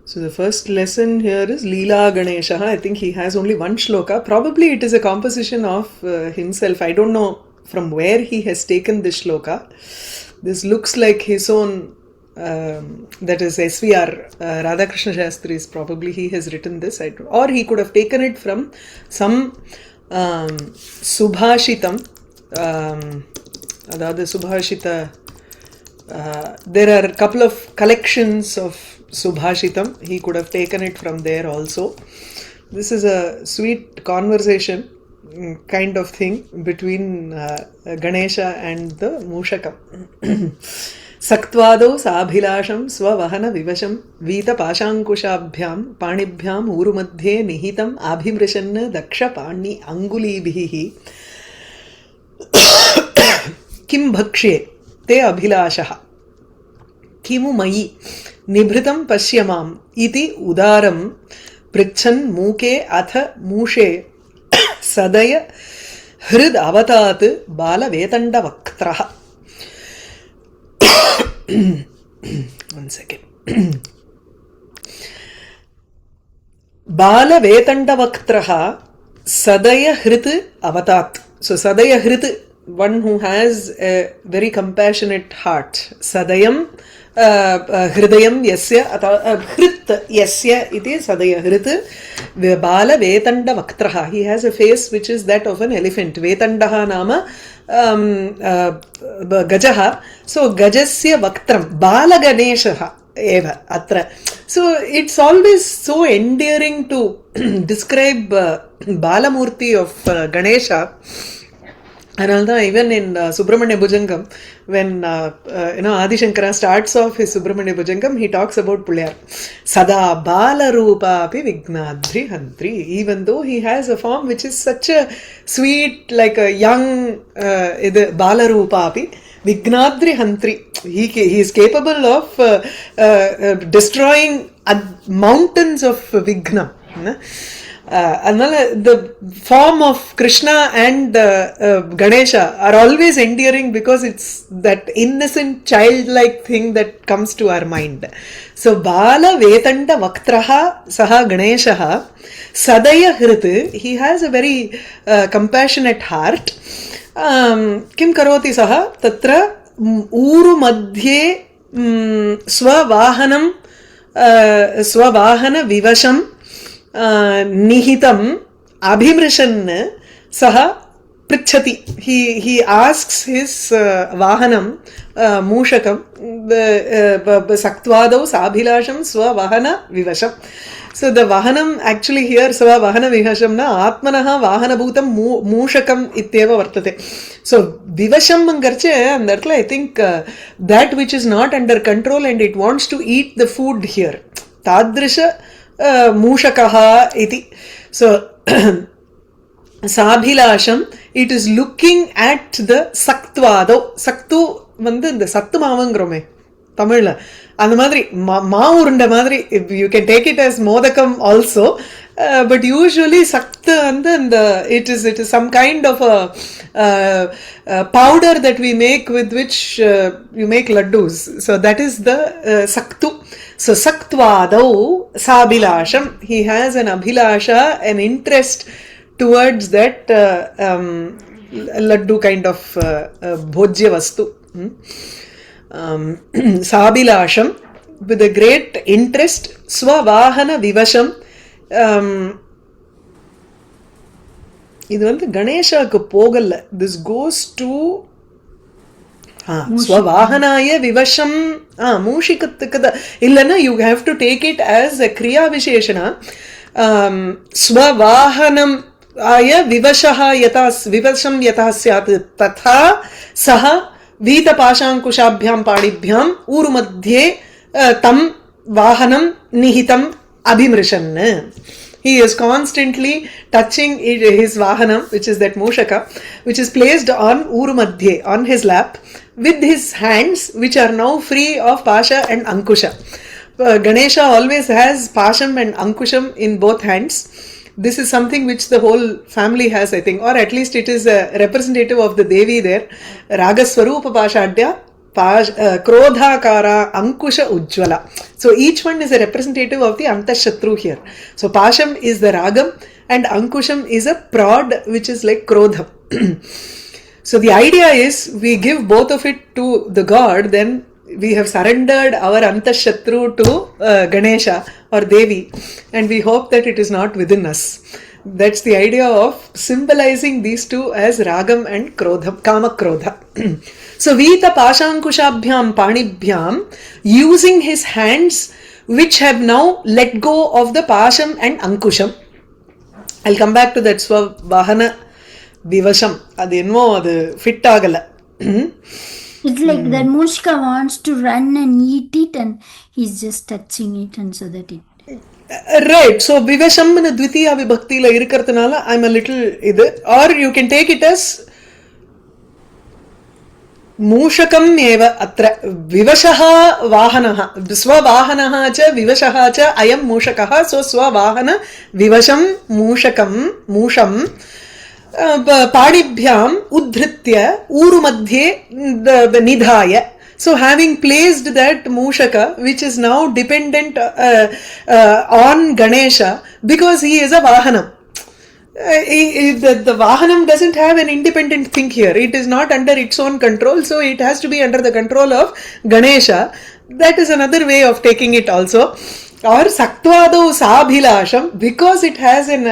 So the first lesson here is Leela Ganesha. I think he has only one shloka. Probably it is a composition of himself. I don't know from where he has taken this shloka. This looks like his own, that is SVR, Radhakrishna Shastri's. Probably he has written this. Or he could have taken it from some Subhashitam. Adhaadu Subhashita. There are a couple of collections of Subhashitam. He could have taken it from there also. This is a sweet conversation kind of thing between Ganesha and the Mushakam. Saktvado sabhilasham svavahana vivasham vita pashankushabhyam panibhyam urumadhye nihitam abhimrishanna daksha pani angulibhihi kim bhakshe te abhilashah kimu mayi nibhritam pashyamam iti udaram prichan muke atha mushe sadaya hrid avatat bala vetanda vaktraha. One second. Bala vetanda vaktraha sadaya hrid avatat. So sadaya hrid, one who has a very compassionate heart. Sadayam hridayam yasya hrit yasya iti sadaya hrit bala vetanda vaktraha. He has a face which is that of an elephant. Vetandaha nama gajaha. So gajasya vaktram bala ganeshaha eva atra. So it's always so endearing to describe Balamurti of Ganesha. And even in Subramanya Bhujangam, when Adi Shankara starts off his Subramanya Bhujangam, he talks about Pulyar. Sada Bala Rupa api Vignadri Hantri. Even though he has a form which is such a sweet, like a young Bala Rupa api Vignadri Hantri. He is capable of destroying mountains of Vignam. The form of Krishna and Ganesha are always endearing because it's that innocent childlike thing that comes to our mind. So Bala Vetanda Vaktraha Saha Ganeshaha Sadaya Hrit, he has a very compassionate heart. Kim Karoti Saha Tatra Uru Madhye Swavahanam Swavahana Vivasham Nihitam Abhimrishan Saha Prichati. He asks his Vahanam Mushakam Saktvado Sabhilasham Swavahana Vivasham. So the Vahanam actually here Swavahana Vivasham na Atmanaha Vahana Bhutam Mushakam Ityeva Vartate. So Vivasham Mangarche, and that I think that which is not under control and it wants to eat the food here. Tadrisha Mushakaha iti. So Sabhilasham, it is looking at the Saktvado. Saktu வந்து இந்த சத்து மாவுங்கிறோமே தமிழ்ல அந்த மாதிரி மாவு உருண்டை மாதிரி, you can take it as மோதகம் also, but usually சத்து வந்து இந்த it is some kind of a powder that we make with which you make laddus. So that is the saktu. So Saktvado Sabhilasham, he has an abhilasha, an interest towards that laddu kind of bhojya vastu. Sabhilasham, with a great interest. Swavahana Vivasham. இது வந்து கணேஷாக்கு போகல. This goes to Swavahanaya Vivasham Mushikattuku illana, you have to take it as a Kriya Visheshana. Swavahanam aya Vivashaha yatas Vivasham yatas syat tatha saha Vita Pashankushabhyam Padibhyam Urumadhye tam Vahanam Nihitam Abhimrishan. He is constantly touching his Vahanam, which is that Mushaka, which is placed on Urumadhye, on his lap, with his hands, which are now free of Pasha and Ankusha. Ganesha always has Pasham and Ankusham in both hands. This is something which the whole family has, I think, or at least it is a representative of the Devi there. Ragaswarupa Pashadya, Krodhakara, Ankusha Ujjvala. So each one is a representative of the Antashatru here. So Pasham is the Ragam and Ankusham is a prod which is like Krodham. So the idea is we give both of it to the god, then we have surrendered our Antashatru to Ganesha or Devi, and we hope that it is not within us. That's the idea of symbolizing these two as Ragam and Krodha, Kama Krodha. So Vita Pashankushabhyam Panibhyam, using his hands which have now let go of the Pasham and Ankusham. I'll come back to that Swavahana Vivasham. Adu enmo adu fit agala. It's like that Mushka wants to run and eat it and he's just touching it and so that it... Right. So Vivasham in Dvitiya Vibhakti la irukkarthanala I'm a little idu. Or you can take it as Mushakam eva atra Vivashaha Vahanaha Swavahanaha cha Vivashaha cha ayam Mushakaha. So Swavahana Vivasham Mushakam Musham Padibhyam Udhritya Uru Madhye Nidhaya. So having placed that Mushaka, which is now dependent on Ganesha, because he is a Vahanam. The Vahanam doesn't have an independent thing here. It is not under its own control, so it has to be under the control of Ganesha. That is another way of taking it also. Or Saktvado Sabhilasham, because it has an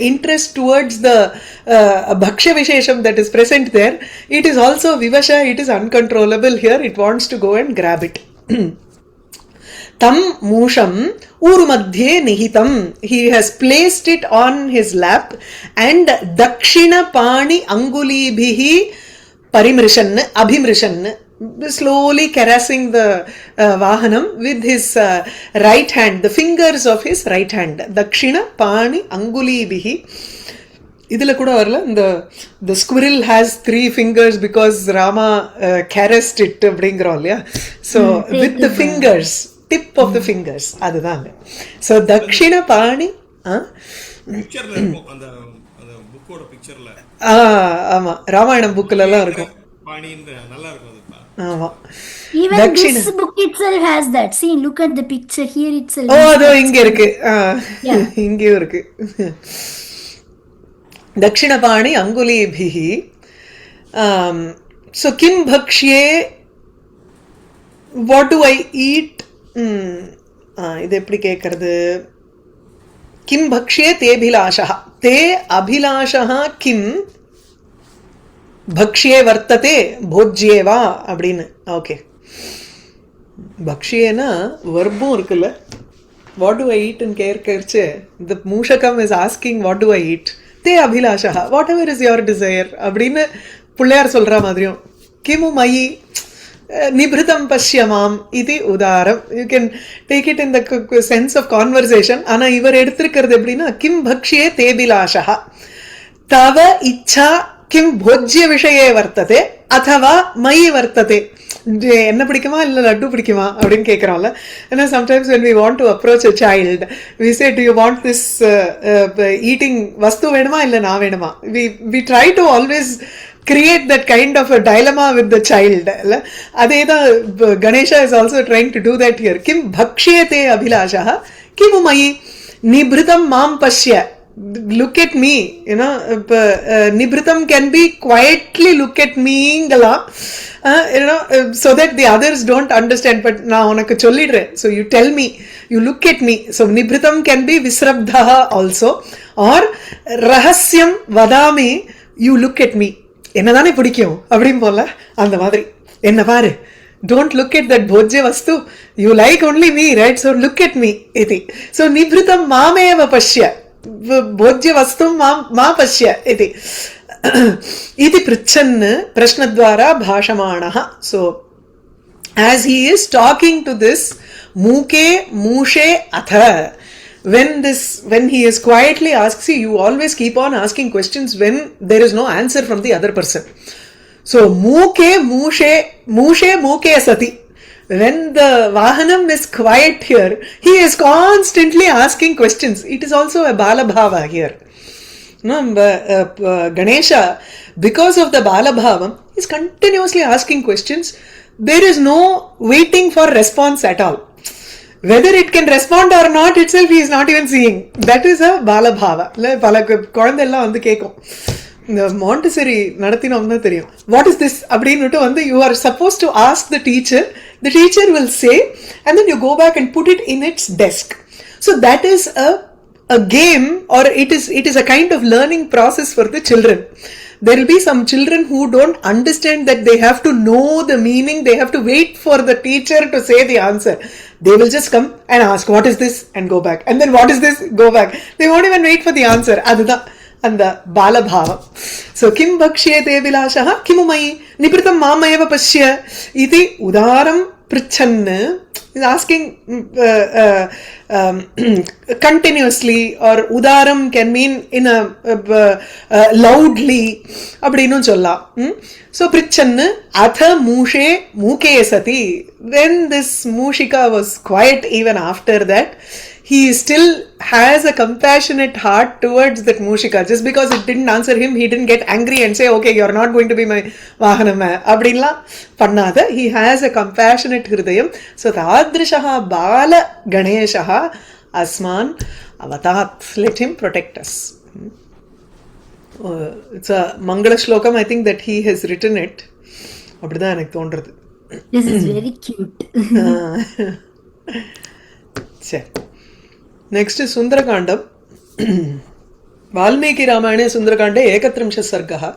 interest towards the Bhaksha Vishesham that is present there, it is also Vivasha, it is uncontrollable here, it wants to go and grab it. Tam Musham Urumadhye Nihitam, he has placed it on his lap, and Dakshina Pani Angulibhihi Parimrishan, Abhimrishan, slowly caressing the Vahanam with his right hand, the fingers of his right hand. Dakshina Pani Anguli Bihi. Idhila kuda varla, the squirrel has 3 fingers because Rama caressed it, bringrol, yeah. So with the fingers, tip of the fingers. Adudanga. So Dakshina Pani. Picture la irukum அந்த புக்கோட pictureல. ஆமா ராமாயணம் புக்ல எல்லாம் இருக்கும். பாணின்ற நல்லா இருக்கும். Even this book itself has that. See, look at the picture here itself. Oh, adho inge irukku. Inge irukku. Dakshinapani Angulibhihi. So kim bhakshye, what do I eat? Idu eppadi kekkuradhu? Kim bhakshye te abhilashaha. Te abhilashaha kim Bhakshye vartate bhojyeva அப்படின்னு. Okay பக்ஷியேனா வர்பம் இருக்குல்ல, what do I eat in கேர்க்கர்ச்சு, the மூஷகம் is asking what do I eat, they Abhilasha whatever is your desire அப்படின்னு பிள்ளையார் சொல்ற மாதிரியும். கிமு மயி நிபிருதம் பஷ்யமாம் இது உதாரம். You can take it in the sense of conversation. ஆனா இவர் எடுத்திருக்கிறது எப்படின்னா கிம் பக்ஷியே தேபிலாஷா தவ இச்சா கிம் போஜ்ய விஷயே வர்த்ததே அதவா மயி வர்த்ததே. என்ன பிடிக்குமா இல்ல லட்டு பிடிக்குமா அப்படின்னு கேட்கிறோம்ல. ஏன்னா sometimes when we want to approach a child we say do you want this eating வஸ்து வேணுமா இல்ல நான் வேணுமா. we try to always create that kind of a dilemma with the child. அதேதான் Ganesha is also trying to do that here. கிம் பக்ஷ்யதே அபிலாஷா கிமு மயி நிபிருதம் மாம் பஷ்ய. Look at me, you know. Nibritam can be quietly look at me, you know, so that the others don't understand. But na unakku sollidren, so you tell me, you look at me. So nibritam can be visrabdha also, or rahasyam vadami, you look at me. Enna thane pidikum appdim pola andha madri. Enna paru, don't look at that bhojya vastu, you like only me, right? So look at me iti. So nibritam mameva pashya, भोज्य वस्तु मा पश्य इति इति पृच्छन् प्रश्नद्वारा भाषमाणः. So as he is talking to this muke mushe atha, when he is quietly asks, see, you always keep on asking questions when there is no answer from the other person. So muke mushe muke sati, when the Vahanam is quiet here, he is constantly asking questions. It is also a Bala Bhava here. No, Ganesha, because of the Bala Bhava, is continuously asking questions. there is no waiting for response at all. Whether it can respond or not itself he is not even seeing. That is a bala bhava. பல குழந்தை எல்லாம் வந்து கேட்கும், இந்த Montessori நடத்தினோம்னா தெரியும், what is this அப்படின்னுட்டு வந்து you are supposed to ask the teacher will say and then you go back and put it in its desk. So that is a game, or it is a kind of learning process for the children. There will be some children who don't understand that they have to know the meaning, they have to wait for the teacher to say the answer. They will just come and ask what is this and go back, and then what is this, go back. They won't even wait for the answer. Adudha அந்த பாலபாவம். So கிம் பக்ஷ்யேதே விலாசः கிமுமயி நிபிருத்தம் மாமேவ பஷ்ய இது உதாரம் பிருச்சன்னு is asking continuously, or udaram can mean in a loudly அப்படினு சொல்லலாம். So prichannu atha mushe muke sati, when this Mushika was quiet even after that, he still has a compassionate heart towards that Mushika. Just because it didn't answer him, he didn't get angry and say, okay, you're not going to be my vahanam அப்படின்ல பண்ணாத, he has a compassionate hridayam. So tadrishaha bala ganeshaha asman avatat, let him protect us. It's a mangala shlokam, I think that he has written it. அப்படிதான் எனக்கு தோன்றது. This is very cute. சரி, next is Sundarakandam. Valmiki Ramayana Sundarakanda Ekatrimsha Sargaha.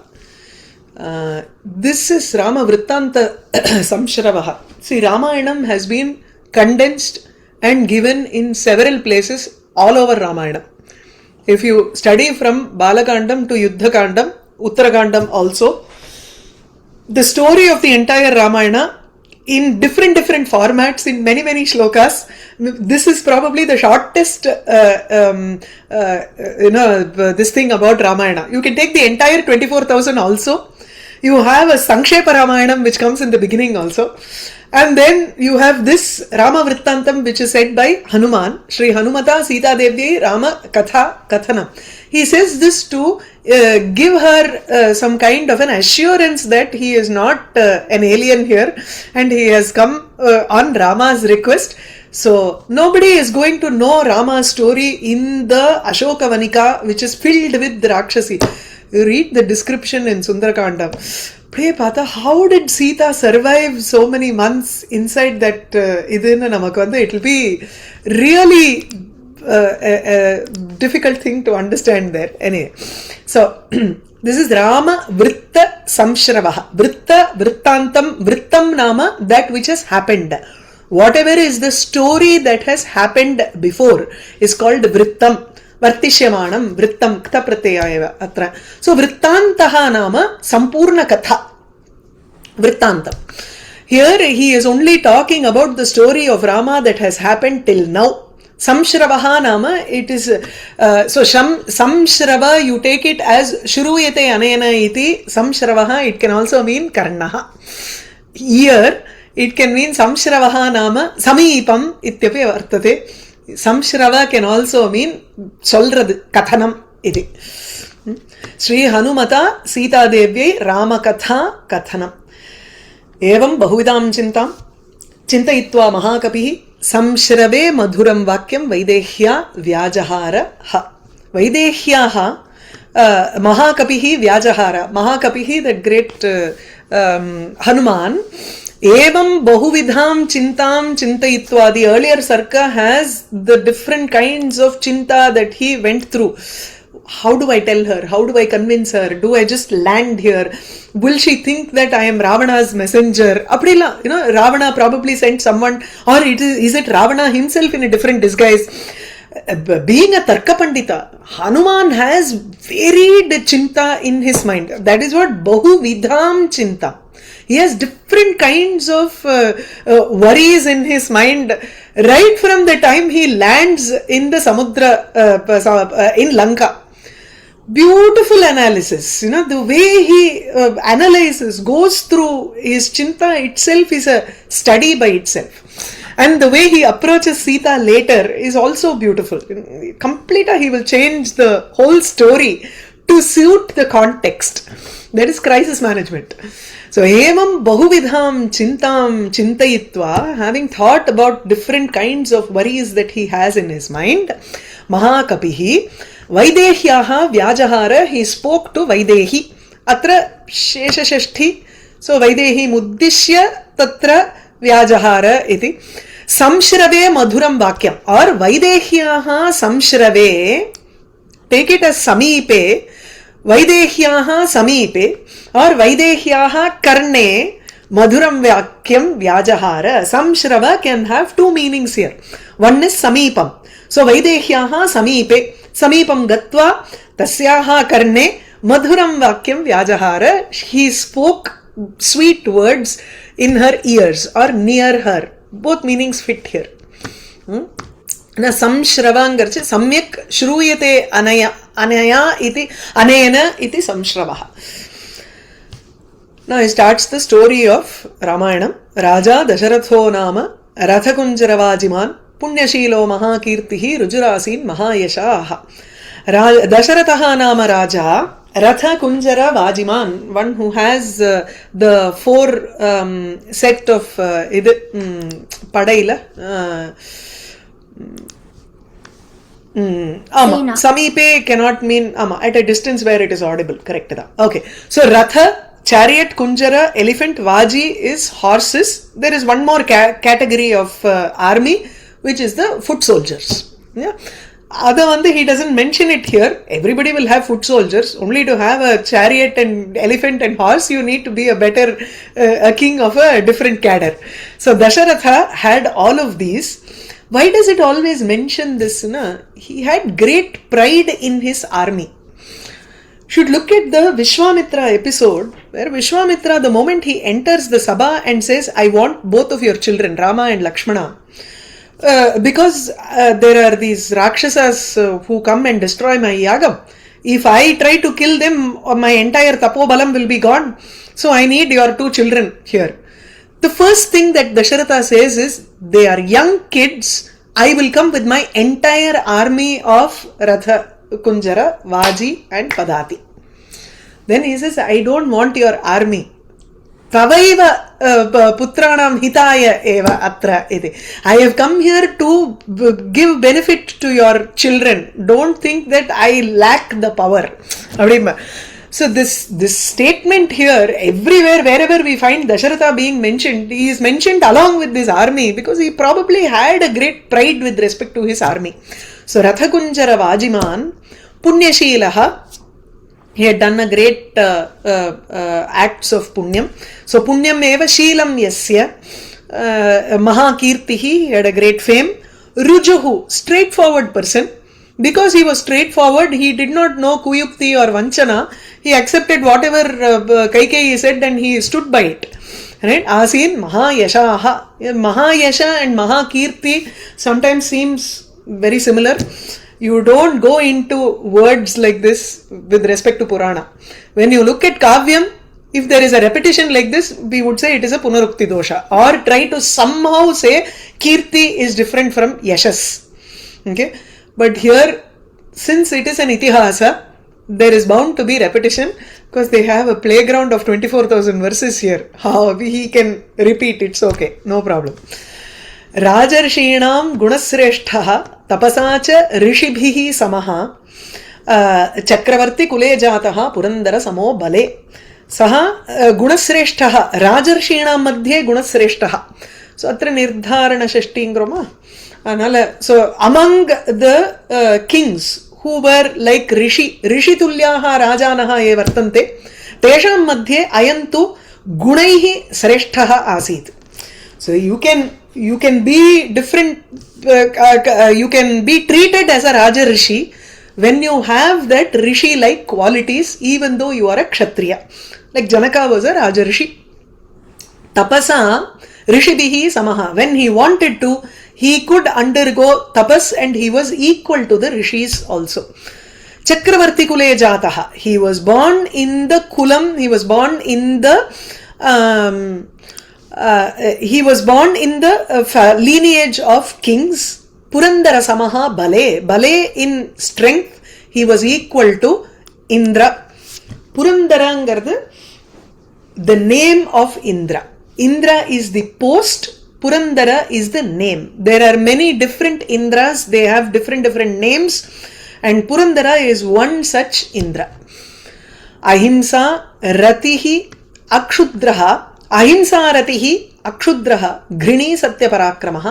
This is Rama Vrittanta Samshravaha. See, Ramayanam has been condensed and given in several places all over Ramayana. If you study from Balakandam to Yuddhakandam, Uttarakandam also, the story of the entire Ramayana in different formats, in many shlokas. This is probably the shortest this thing about Ramayana. You can take the entire 24,000 also. You have a Sankshepa Ramayanam which comes in the beginning also, and then you have this Rama Vrittantam which is said by Hanuman, Shri Hanumata Sita Devi Rama Katha Kathanam. He says this to give her some kind of an assurance that he is not an alien here, and he has come on Rama's request. So nobody is going to know Rama's story in the Ashokavanika, which is filled with Rakshasi. You read the description in Sundarakanda. Pray Pata, how did Sita survive so many months inside that? It will be really a difficult thing to understand there. Anyway, so this is Rama Vritta Samshravaha. Vritta, Vrittantam, Vrittam Nama, that which has happened. Whatever is the story that has happened before is called Vrittam. Vartishyamanam Vrittam Kta Pratyayava Atra. So Vrittantaha Nama Sampurna Katha. Vrittantam. Here he is only talking about the story of Rama that has happened till now. Samshravaha Nama, it is so Samshrava, you take it as Shuruyate Anena iti Samshravaha, it can also mean Karnaha. Here it can mean Samshravaha Nama Samipam Ityapi Vartate. Samshrava can also mean Solrad Kathanam iti. Shri Hanumata Sita Devi Rama Katha Kathanam. Evam Bahuvidam Chintam Chintayitva Mahakapihi Samshrave Madhuram Vakyam Vaidehya Vyajahara Ha. Vaidehya Ha Mahakapihi Vyajahara. Mahakapihi, that great Hanuman. Evam Bahuvidham Chintam Chintayitva. The earlier Sarka has the different kinds of chinta that he went through. How do I tell her? How do I convince her? Do I just land here? Will she think that I am Ravana's messenger? Apdila, Ravana probably sent someone, or is it Ravana himself in a different disguise? Being a Tarka Pandita, Hanuman has varied chinta in his mind. That is what Bahuvidham Chinta. He has different kinds of worries in his mind right from the time he lands in the Samudra in Lanka. Beautiful analysis. The way he analyzes, goes through his chinta itself is a study by itself. And the way he approaches Sita later is also beautiful. Complete, he will change the whole story to suit the context. That is crisis management. So, evam bahuvidham chintam chintayitva, having thought about different kinds of worries that he has in his mind, Mahakapihi, Vaidehyaha Vyajahara, he spoke to Vaidehi. Atra Sheshashashthi, so Vaidehi Muddishya Tatra Vyajahara iti. Samshrave Madhuram Vakyam, or Vaidehyaha Samshrave, take it as Samipe, Vaidehyaha Samipe, or Vaidehyaha Karne, Madhuram Vakyam Vyajahara. Samshrava can have two meanings here. One is Samipam. So Vaidehyaha Samipe, Samipam Gatva, Tasyaha Karne, Madhuram Vakyam Vyajahara. He spoke sweet words in her ears or near her. Both meanings fit here. Na samshravangarche samyak shruyate anaya iti anayana iti samshravaha. Now he starts the story of Ramayanam. Raja Dasharatho nama Rathakunjaravajiman Punyashilo Mahakirtihi Rujurasin Mahayashaha. Dasharataha nama Raja Ratha Kunjara Vajiman, one who has the four set of Padaila. Samipe cannot mean at a distance where it is audible. Correct. Okay. So Ratha, chariot, Kunjara, elephant, Vaji is horses. There is one more category of army, which is the foot soldiers. Yeah. Other one, he doesn't mention it here. Everybody will have foot soldiers. Only to have a chariot and elephant and horse, you need to be a better a king of a different cadre. So Dasharatha had all of these. Why does it always mention this? He had great pride in his army. Should look at the Vishwamitra episode, where Vishwamitra, the moment he enters the Sabha and says, I want both of your children, Rama and Lakshmana, because there are these Rakshasas who come and destroy my yagam. If I try to kill them, my entire tapobalam will be gone. So I need your two children here. The first thing that Dasharatha says is, they are young kids. I will come with my entire army of Ratha, Kunjara, Vaji and Padati. Then he says, I don't want your army. Tavaiva putranam hitaya eva atra iti. I have come here to give benefit to your children. Don't think that I lack the power. So this statement here, everywhere, wherever we find Dasharatha being mentioned, he is mentioned along with this army because he probably had a great pride with respect to his army. So Rathakunjara Vajiman, Punyashilaha, he had done a great acts of punyam. So punyam eva shilam yasya, Mahakirtihi, he had a great fame. Rujuhu, straightforward person. Because he was straightforward, he did not know Kuyukti or Vanchana. He accepted whatever Kaikeyi said and he stood by it. Right? Asin Mahayashaha. Mahayasha and Mahakirti sometimes seems very similar. You don't go into words like this with respect to Purana. When you look at Kavyam, if there is a repetition like this, we would say it is a Punarukti dosha. Or try to somehow say Kirti is different from Yashas. Okay? But here, since it is an Itihasa, there is bound to be repetition because they have a playground of 24,000 verses here. How he can repeat, it's okay, no problem. Rajarshinam gunasreshtaha tapasacha rishibhihi samaha chakravarti kule jataha purandara samo bale. Saha gunasreshtaha rajarshinam madhye gunasreshtaha. So atra nirdharana shashti ingroma. So among the kings who were like Rishi Tulyaha Rajanaha ye vartante, tesham madhye ayantu gunaihi sreshtaha asit. So you can be different, you can be treated as a Raja Rishi when you have that Rishi like qualities even though you are a Kshatriya. Like Janaka was a Raja Rishi. Tapasa Rishibihi samaha. When he wanted to, he could undergo tapas and he was equal to the rishis also. Chakravarti kule jataha. He was born in the kulam, he was born in the lineage of kings. Purandara samaha bale. Bale in strength, he was equal to Indra. Purandarangarது the name of Indra. Indra is the post, Purandara is the name. There are many different Indras, they have different names, and Purandara is one such Indra. Ahimsa ratihi akshudraha, ahimsa ratihi akshudraha घृणी सत्यपराक्रमः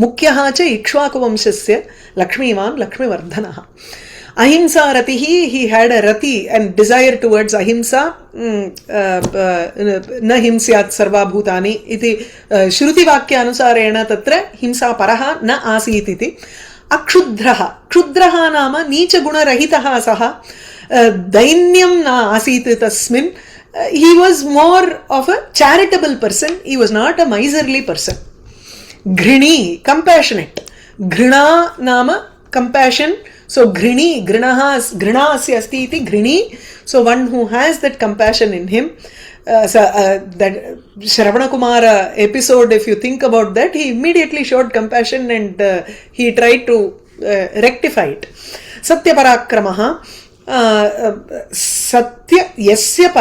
मुख्यः च इक्ष्वाकुवंशस्य लक्ष्मीवान् लक्ष्मीवर्धनः. Ahimsa ratihi, he had a rati and desire towards ahimsa. Na himsyat sarva bhutani iti shruti vakya anusarena tatra himsa paraha na asit iti. Akshudraha, kshudraha nama neecha guna rahitaha saha dainyam na asit tasmin. He was more of a charitable person, he was not a miserly person. Ghrini, compassionate. Ghrina nama compassion. So Ghrini, Ghrina asya asti iti Ghrini. So one who has that compassion in him. That Shravana Kumara episode, if you think about that, he immediately showed compassion and he tried to rectify it. Satya Parakramaha. Satya yasya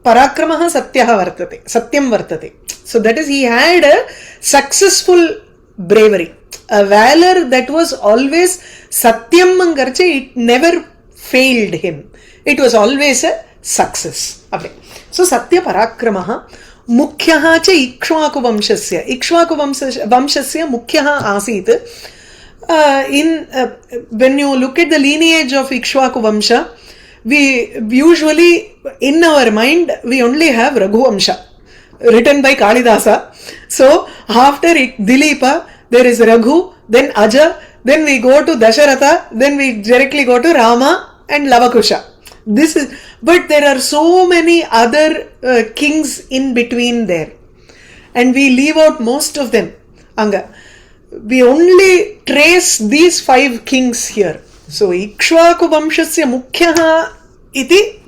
Parakramaha Satyaha vartate. Satyam vartate. So that is, he had a successful bravery. A valor that was always Satyam Mangarche, it never failed him. It was always a success. So Satya Parakramaha Mukhyaha cha Ikshvaku Vamshasya. Ikshvaku Vamshasya Mukhyaha Asit. When you look at the lineage of Ikshvaku Vamsha, we usually, in our mind, we only have Raghu Vamsha, written by Kalidasa. So after Dilipa, there is Raghu, then Aja, then we go to Dasharatha, then we directly go to Rama and Lavakusha. This is, but there are so many other kings in between there, and we leave out most of them. Anga, we only trace these 5 kings here. So Ikshvaku Vamshasya Mukhyaha iti,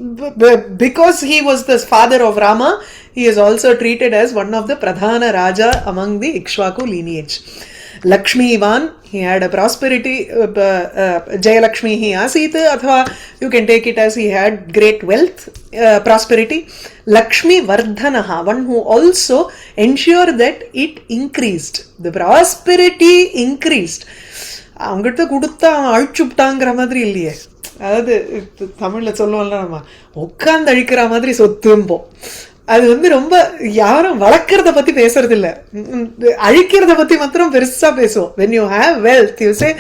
because he was the father of Rama, he is also treated as one of the Pradhana Raja among the Ikshvaku lineage. Lakshmivan, he had a prosperity, Jayalakshmi he asit, athva you can take it as he had great wealth, prosperity. Lakshmi Vardhanaha, one who also ensured that it increased. The prosperity increased. அவங்ககிட்ட கொடுத்தா அழிச்சுட்டாங்கிற மாதிரி இல்லையே. அதாவது தமிழ்ல சொல்லுவோம்ல, நம்ம உட்கார்ந்து அழிக்கிற மாதிரி சொத்தும்போம். அது வந்து ரொம்ப யாரும் வளர்க்கறத பத்தி பேசுறது இல்ல, அழிக்கிறத பத்தி மாத்திரம் பெருசா பேசுவோம். when you have wealth, you say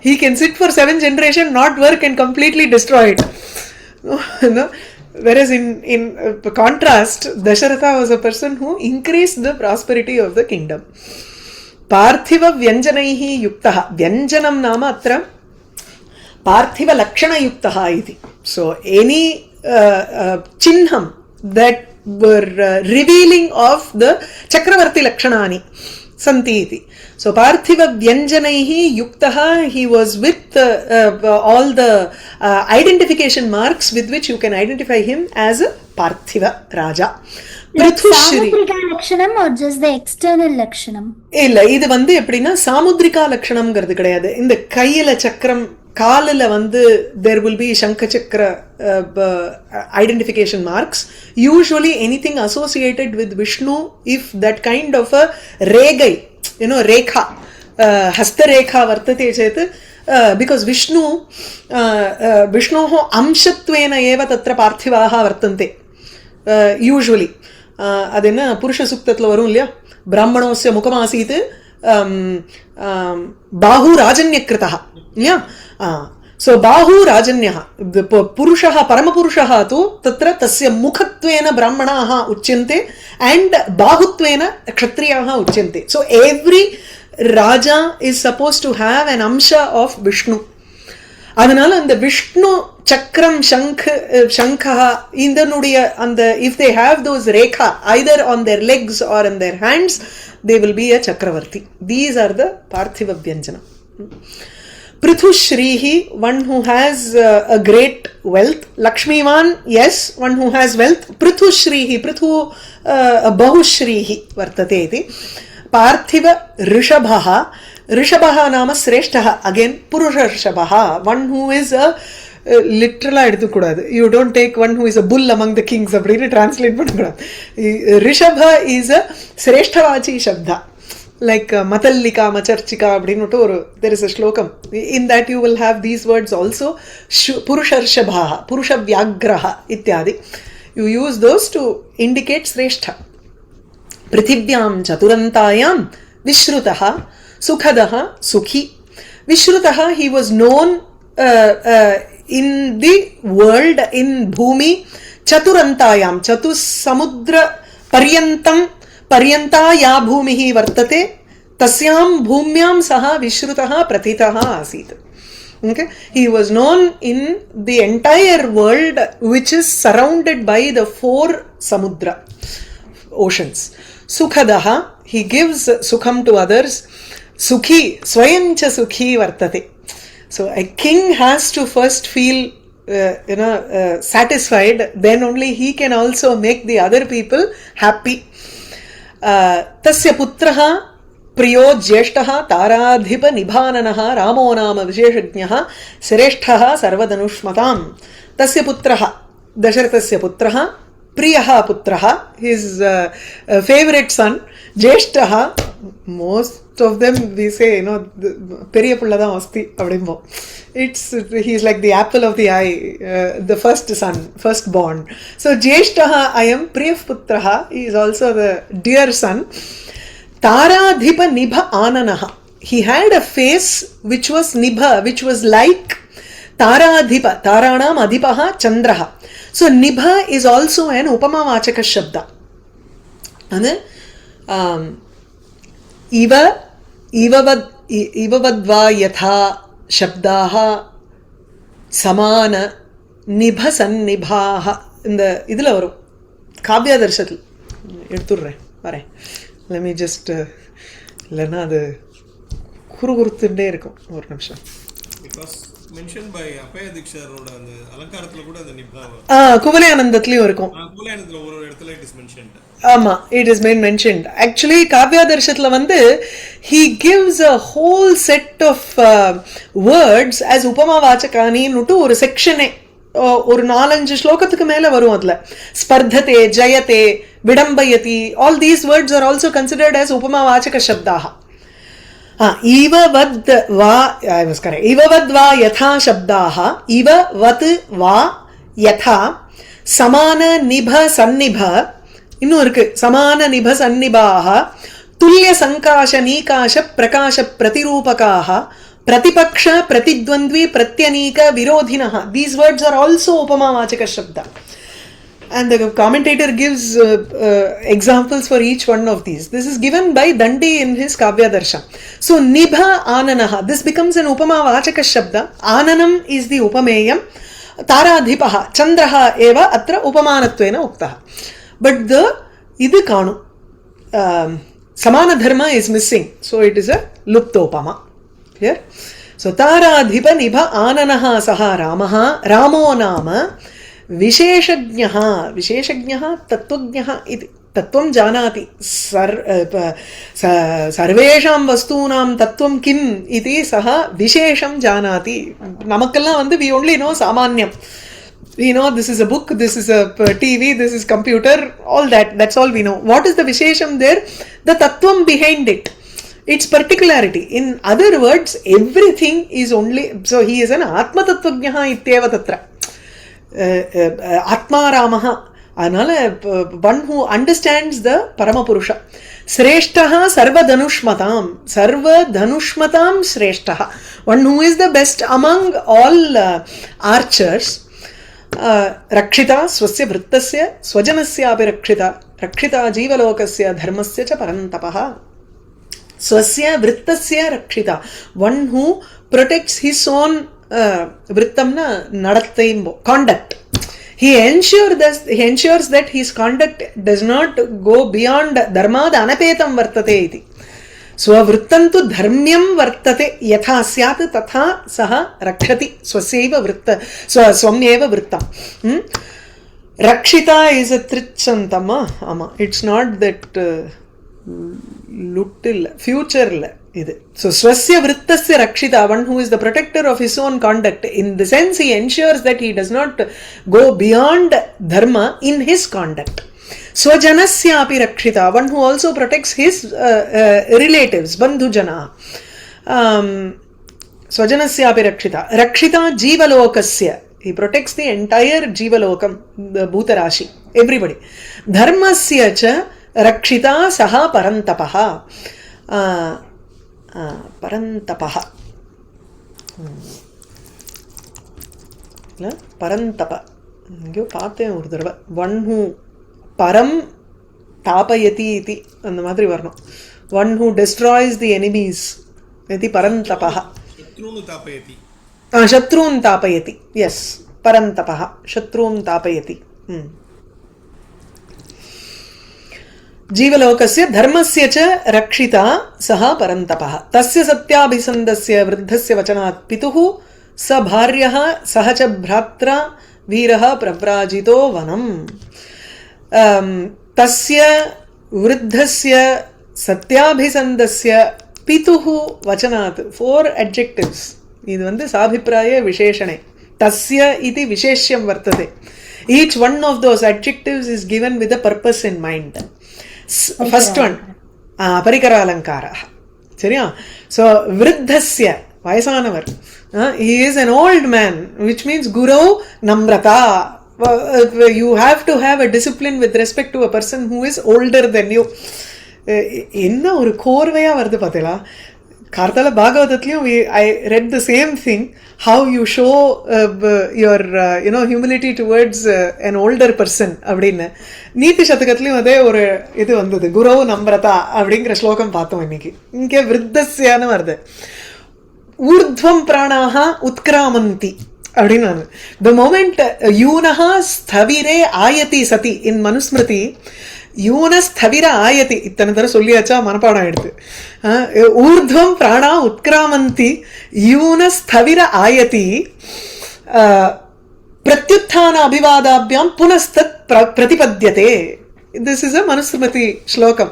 he can sit for 7 generations, not work and completely destroy it. No? Whereas in contrast, Dasharatha was a person who increased the prosperity of the kingdom. Parthiva Vyanjanaihi Yuktaha. Vyanjanam nama atra Parthiva Lakshana Yuktaha iti. So any chinnam that were revealing of the Chakravarti Lakshanani Santi iti. So Parthiva Vyanjanaihi Yuktaha, he was with all the identification marks with which you can identify him as a Parthiva Raja. Like Samudrika Lakshanam or just the external Lakshanam? இல்ல, இது வந்து எப்படின்னா சாமுத்ரிகா லட்சணம்ங்கிறது கிடையாது. இந்த கையில சக்கரம், காலில் வந்து there will be சங்க சக்கர identification marks. Usually anything associated with Vishnu, if that kind of a regai, rekha, hasta rekha vartate chet, because Vishnoho amshatvena eva tatra parthivaha vartante. Usually அது என்ன புருஷ சுக்தத்துல வரும் இல்லையா, பிராமணோஸ்ய முகமாசீத் பாஹு ராஜன்யக்ருதா இல்லையா. So bahu rajanyah, purushah paramapurushah tu tatra tasya mukhatvena brahmanaha uchyante and bahutvena kshatriyaha uchyante. So every raja is supposed to have an amsha of Vishnu. அதனால அந்த விஷ்ணு சக்கரம் சங்கா இதனுடைய அந்த if they have those rekha either on their legs or in their hands, they will be a chakravarti. These are the Parthiva Vyanjana. Prithu Shrihi, one who has a great wealth. Lakshmivan, yes, one who has wealth. Prithu Shrihi, Prithu Bahu Shrihi vartate iti. Parthiva Rishabhaha. Rishabhaha nama Sreshtaha, again Purusha Rishabhaha, one who is a லிட்ரலாக எடுத்துக்கூடாது. You don't take one who is a bull among the kings அப்படின்னு translate பண்ணக்கூடாது. ரிஷப is a சிரேஷ்டவாச்சி சப்தா. Like matallika macharchika அப்படின்னுட்டு ஒரு there is a shlokam in that you will have these words also. Purusharshabhaha, purushavyagraha ityadi, you use those to indicate sreshtha. Prithibhyam chaturantayam vishrutaha sukhadaha sukhi. Vishrutaha, he was known in the world, in bhumi. Chaturantayam, chatus samudra paryantam पर्यंता या भूमिः वर्तते तस्यां भूम्यां सः विश्रुतः प्रथितः आसीत्. Okay, he was known in the entire world which is surrounded by the 4 samudra oceans. Sukhadaha, he gives sukham to others. Sukhi, swayamcha sukhi vartate. So a king has to first feel satisfied, then only he can also make the other people happy. तस्य पुत्रः प्रियो ज्येष्ठः ताराधिप निभाननः रामो नाम विशेषज्ञः श्रेष्ठः सर्वधनुष्मताम्. तस्य पुत्रः, दशरथस्य पुत्रः, प्रियः पुत्रः, his favorite son, ज्येष्ठः, most of them we say பெரிய பிள்ளை தான் வஸ்தி அப்படிம்போ. He is like the apple of the eye, the first son, first born. So Jyeshtaha ayam Priyah Putraha, he is also the dear son. Taradhipa Nibha Ananaha, he had a face which was Nibha, which was like Taradhipa, Taranam Adhipaha Chandraha. So Nibha is also an Upamavachaka Shabda. And Ivavadva Yatha शब्दाः சமான நிப சந்நிபாக இந்த இதில் வரும். காவ்யாதர்ஷத்தில் எடுத்துடுறேன் வரேன். let me just இல்லைன்னா அது குறுகுறுத்துட்டே இருக்கும். ஒரு நிமிஷம். because mentioned by அப்பய தீக்ஷரோட அந்த அலங்காரத்துல கூட அந்த நிபா குவலயானந்தத்திலயும் இருக்கும். குவலயானந்தத்துல ஒரு இடத்துல it is mentioned. ஆமா, it is been mentioned. Actually காவ்யாதர்ஷத்துல வந்து he gives a whole set of words as உபமாவாச்சகானின்னுட்டு ஒரு செக்ஷனே ஒரு 4-5 ஸ்லோகத்துக்கு மேல வரும். அதுல ஸ்பர்ததே, ஜயதே, விடம்பயதி, all these words are also considered as உபமாவாச்சக சப்தாக. ivavad va, I was correct, ivavad va yatha shabdaah, ivavat va yatha samana nibha sannibha, இன்னும் இருக்கு சமான நிப சன்னிபாக, துல்லிய சங்காஷ நீகாஷ Prakash பிரதிரூபகாக, பிரதிபக்ஷ பிரதித்வந்த்வி பிரத்யநீக விரோதினஹ. These words are also upamavachaka shabda. And the commentator gives examples for each one of these. This is given by Dandi in his Kavya Darshan. So Nibha Ananaha, this becomes an upamavachaka shabda. Ananam is the upameyam. Taradhipaha Chandraha eva atra upamanatvena uktaha. But the idu kaanu samana dharma is missing, so it is a luptopama. Clear? So taradhipa nibha ananaha saha ramaha ramo nama visheshajnaha. Visheshajnaha tatvajnaha iti, tattvam janati, sarvesham vastunam tattvam kim iti saha vishesham janati. Namakkallam vandu we only know samanyam. We know this is a book, this is a TV, this is computer, all that. That's all we know. What is the Vishesham there? The Tattvam behind it. Its particularity. In other words, everything is only... So he is an Atma Tattvajnaha ityeva tatra. Atma Ramaha. Anala, one who understands the Paramapurusha. Sreshtaha Sarva Dhanushmatam. Sarva Dhanushmatam Sreshtaha. One who is the best among all archers. रक्षिता स्वस्य वृत्तस्य स्वजनस्यापि रक्षिता रक्षिता जीवलोकस्य धर्मस्य च परन्तपः. स्वस्य वृत्तस्य रक्षिता, one who protects his own वृत्तं न नडत्तैम्बो conduct. He ensures that his conduct does not go beyond dharmad anapetam vartate iti. स्ववृत्तन्तु धर्म्यं वर्तते यथा स्यात् तथा सः रक्षति स्वस्यैव वृत्त स्वम्येव वृत्तं. रक्षिता इज अ त्रिच्छन्तम. आमा, it's not that little future இது. So swasya vrittasya rakshita, one who is the protector of his own conduct. In the sense, he ensures that he does not go beyond dharma in his conduct. Swajanasya api rakshita, one who also protects his relatives, bandhu jana. Swajanasya api rakshita. Rakshita jivalokasya, he protects the entire jivalokam, the bhutarashi, everybody. Dharmasya cha rakshita saha parantapaha. பரந்தபஹ இல்லை பரந்தப எங்கேயோ பார்த்தேன் ஒரு தடவை. One who பரம் தாபயதி இது அந்த மாதிரி வரணும். One who destroys the enemies இது பரந்தபஹ. சத்ரூன் தாபயதி. எஸ், பரந்தபஹ சத்ரூன் தாபயதி. जीवलोकस्य धर्मस्य च रक्षिता सः परन्तपः. तस्य सत्याभिसन्दस्य वृद्धस्य वचनात् पितुः स भार्यः सह च भ्रात्रा वीरः प्रव्राजितो वनम्. तस्य वृद्धस्य सत्याभिसन्दस्य पितुः वचनात् 4 adjectives. இது வந்து சாபிப்ராய விசேஷணே. तस्य इति विशेष्यं वर्तते. Each one of those adjectives is given with a purpose in mind. First one, parikara alankara. சரியா? So vriddhasya, vayasanavar, he is an old man, which means guru namrata. You have to have a discipline with respect to a person who is older than you. என்ன ஒரு கோர்வையா வருது பார்த்தீங்களா? கார்த்தால பாகவதத்திலையும் I read the same thing, how you show your humility towards an older person அப்படின்னு. நீதி சதகத்திலையும் அதே ஒரு இது வந்தது, குரு நம்ரதா அப்படிங்கிற ஸ்லோகம் பார்த்தோம் இன்னைக்கு. இங்கே விருத்தஸ்யான்னு வருது. ஊர்த்வம் பிராணாக உத்கிராமந்தி அப்படின்னு. The moment யூனஹா ஸ்தவிரே ஆயதி சதி in மனுஸ்மிருதி, யூனஸ்தவிர ஆயதி இத்தனை தர சொல்லியாச்சா, மனப்பாடம் எடுத்து. ஊர்த்வம் பிராணா உத்கிராமந்தி யூனஸ்தவிர ஆயதி பிரத்யுத்தான அபிவாதாபியாம் புனஸ்தத் பிரதிபத்யதே. This is a Manusmriti shlokam.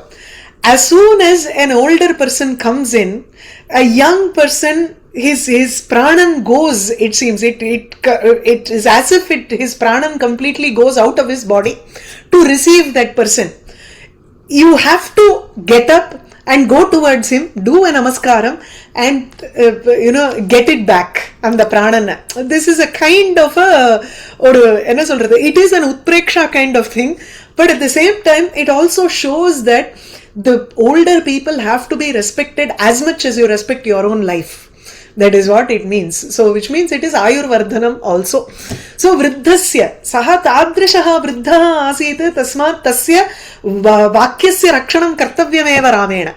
As soon as an older person comes in, a young person, his pranan goes, it seems, it is as if his pranan completely goes out of his body to receive that person. You have to get up and go towards him, do a namaskaram and get it back. And the pranana, this is a kind of enna solradhu, it is an utpreksha kind of thing, but at the same time it also shows that the older people have to be respected as much as you respect your own life. That is what it means. So which means it is ayurvardhanam also. So vriddhasya saha tadrishaha vriddhaha asit tasmat tasya vakyasya rakshanam kartavyameva ramena.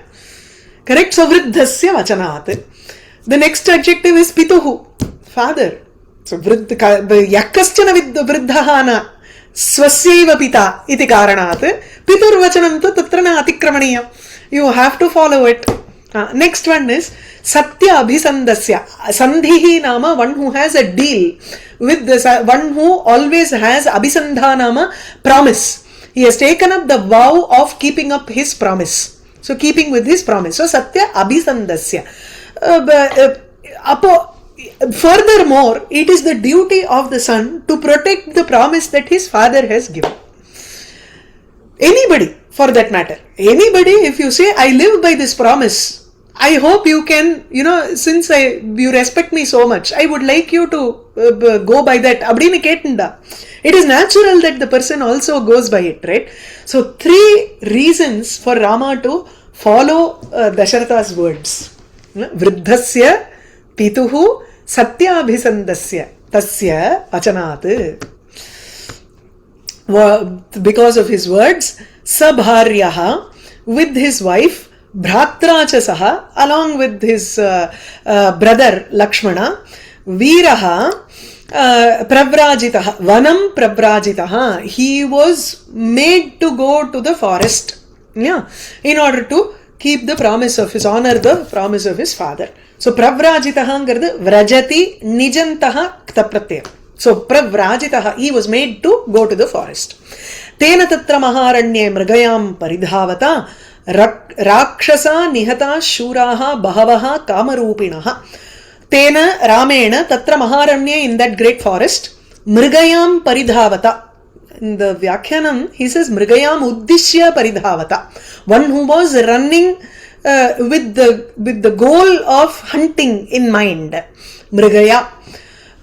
Correct? So vriddhasya vachanat. The next adjective is pituhu, father. So yakaschana vriddhaha na swasyaiva pita iti karanat pitur vachanam tu tatra na atikramaniya. You have to follow it. Next one is satya abhisandasya. Sandhihi nama, one who has a deal with this, one who always has abhisandha nama, promise. He has taken up the vow of keeping up his promise. So keeping with his promise. So satya abhisandasya. Furthermore, it is the duty of the son to protect the promise that his father has given. Anybody, for that matter, anybody, if you say, I live by this promise, I hope you can, since you respect me so much, I would like you to go by that. Abdini ketunda. It is natural that the person also goes by it, right? So 3 reasons for Rama to follow Dasharatha's words. Vriddhasya, pituhu, satyabhisandasya, tasya vachanat. Because of his words, sabharyaha, with his wife, Bhratracha saha, along with his brother Lakshmana, Veeraha, Pravrajitaha, Vanam Pravrajitaha, he was made to go to the forest, in order to keep the promise of his, honor the promise of his father. So Pravrajitaha ngaradu Vrajati Nijantaha Ktapratyam. So Pravrajitaha, he was made to go to the forest. Tena tatra maharanye mrigayam paridhavata ராட்சசா நிஹதா शूराः बहवः कामरूपिणः तेन रामेण तत्र महारण्ये in that great forest मृगयां परिधावता. In the Vyakyanam, he says Mrigayam Uddishya Paridhavata. One who was running with the goal of hunting in mind. Mrigaya.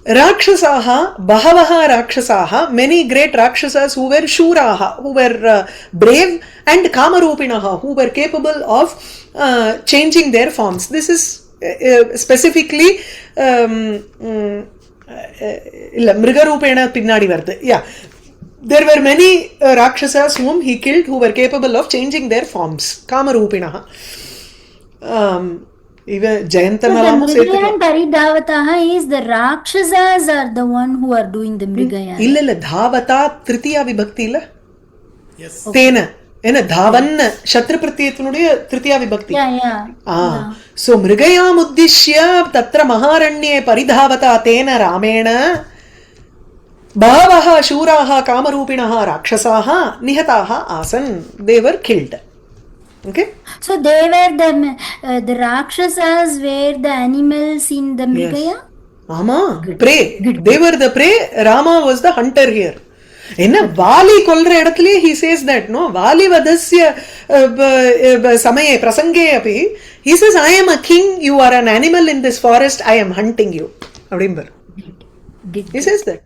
Rakshasaha, Bahavaha Rakshasaha, many great Rakshasas who were Shuraha, who were brave, and Kamarupinaha, who were capable of changing their forms. This is specifically Mrigarupena Pinnadi Vardu. Yeah. There were many Rakshasas whom he killed who were capable of changing their forms. Kamarupinaha. Even Jayantamalam Mrigaya and Paridhavataha is the Rakshasas are the one who are doing the Mrigaya. illa dhavata tritiya vibhakti illa. Yes. Tena ena dhavan shatra pratyayatnuடைய tritiya vibhakti. Yeah. So Mrigayam uddishya tatra maharanye paridhavata tena ramena bahavaha shuraha kamarupinaha rakshasaha nihataha asan. They were killed. Okay. So they were the Rakshasas were the animals in the Mrigaya? Ama, prey. They were the prey. Rama was the hunter here. என்ன வாலி கொல்ற இடத்துல he says that no Vaali வதஸ்ய சமயே பிரசங்கே அப்படி he says I am a king, you are an animal in this forest, I am hunting you அப்படிம்பார். He says that.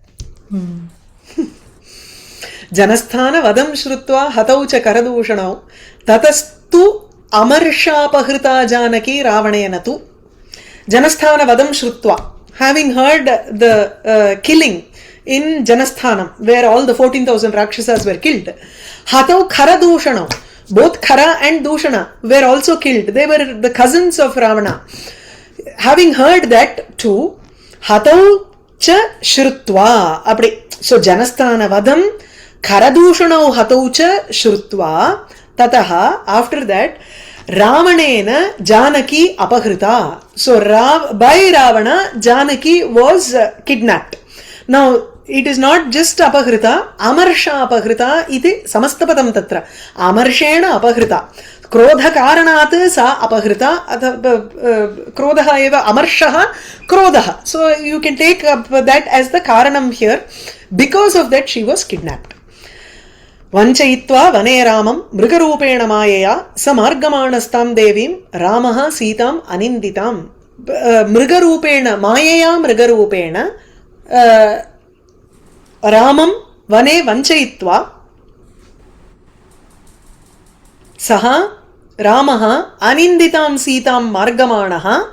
Janasthan वदं श्रुत्वा हतौ च करदूषणौ ततस्तु अमर्षापहृता जानकी रावणेन तु. जनस्थान वदं श्रुत्वा, having heard the killing in Janasthanam where all the 14,000 Rakshasas were killed, hatau karadushanau, both Khara and Dushana were also killed. They were the cousins of Ravana. Having heard that too, hatau cha shrutva apdi. So Janasthana vadam Karadushanau hataucha shrutva tataha, after that Ravanena Janaki apahrita. So by Ravana Janaki was kidnapped. Now it is not just apahrita, amarsha apahrita iti samastapadam tatra. Amarshena apahrita. Krodha karanat sa apahrita. Krodha eva amarshaha krodha. So you can take up that as the karanam here. Because of that she was kidnapped. Vanchayitva vane ramam mrigarupena mayaya samargamanastam devim ramaha sitam aninditam. Mrigarupena mayaya mrigarupena ramam vane vanchayitva saha ramaha aninditam sitam margamanaha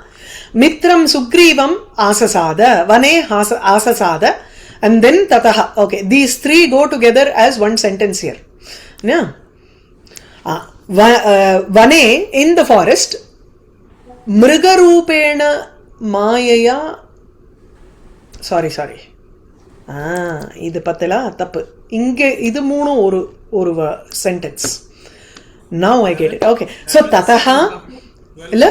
mitram sugrivam asasada vane asasada. And then tataha. Okay, these three go together as one sentence here. Yeah. Vane, in the forest, mrigarupena mayaya. Sorry. இது பத்தலா தப்பு. இங்க இது மூணு ஒரு sentence. Now I get it. Okay. So tataha இல்ல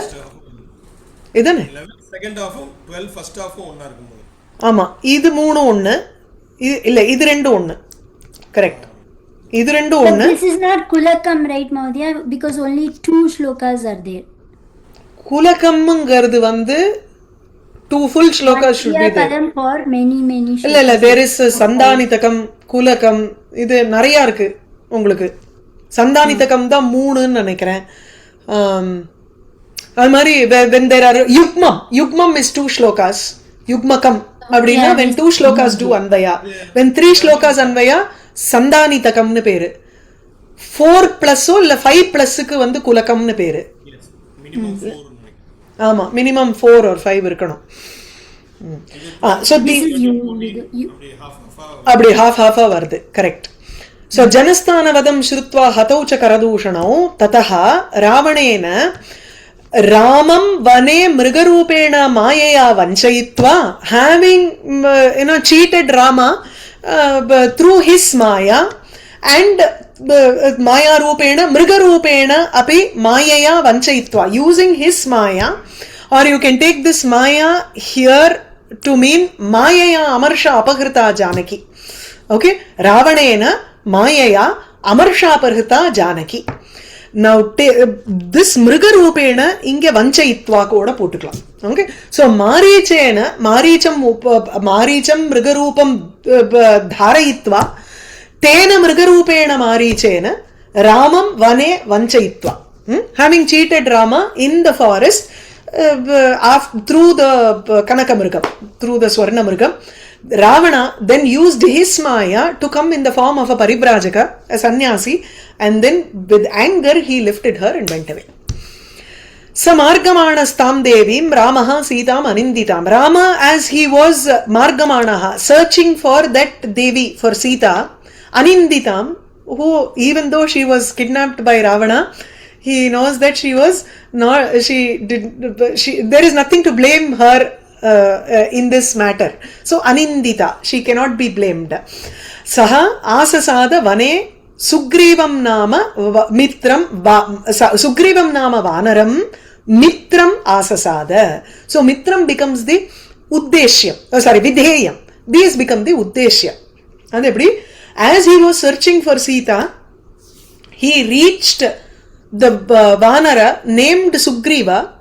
இதுதானே? 11 second half 12 first half ஒண்ணா இருக்கும். ஆமா, இது மூணு ஒண்ணு, இல்ல இது ரெண்டு ஒண்ணு. கரெக்ட். இது ரெண்டு ஒண்ணு. This is not Kulakam, right, Maudya? Because only 2 shlokas are there. Kulakamங்கிறது வந்து 2 full shlokas should be there. For many shlokas. இல்ல there is Sandanitakam, Kulakam, இது நிறைய இருக்கு உங்களுக்கு. Sandanitakam தான் 3ன்னு நினைக்கிறேன். அது மாதிரி when there are Yugmam is 2 shlokas. Yugmakam அப்படின்னா when 2 shlokas do anvaya, when 3 shlokas anvaya Sandanitakam பேரு. 4 plus இல்ல 5 plus க்கு வந்து குலக்கம்னு பேரு. minimum 4. ஆமா, minimum 4 or 5 இருக்கணும். So அப்படி half வருது. Correct. So janasthanavadam shrutva hatau cha karadushanau tataha ravanena Ramam vane mrigarupena mayaya vanchayitva, having cheated Rama through his maya and maya rupena mrigarupena api mayaya vanchayitva, using his maya, or you can take this maya here to mean mayaya amarsha apahrita janaki. Okay, Ravanena mayaya amarsha apahrita janaki. Now this மிருகரூபேண இங்க வஞ்சயித்வா கூட போட்டுக்கலாம். Okay, so மாரீச்சம் மிருகரூபம் தாரயித்வா தேன மிருகரூபேண மாரீச்சேன ராமம் வனே வஞ்சயித்வா. Having cheated Rama in the forest through the Kanakamrigam, through the Swarnamrigam, Ravana then used his Maya to come in the form of a Paribrajaka, a sannyasi, and then with anger he lifted her and went away. Samargamanastam devim Ramaha Sitam Aninditam. Rama, as he was Margamanaha, searching for that Devi, for Sita, Aninditam, who even though she was kidnapped by Ravana, he knows that she was not, there is nothing to blame her in this matter. So Anindita, she cannot be blamed. Saha asasada vane Sugrivam nama mitram Sugrivam nama vanaram mitram asasada. So mitram becomes the uddeshyam, vidheyam. These become the uddeshya. And as he was searching for Sita, he reached the Vanara named Sugriva,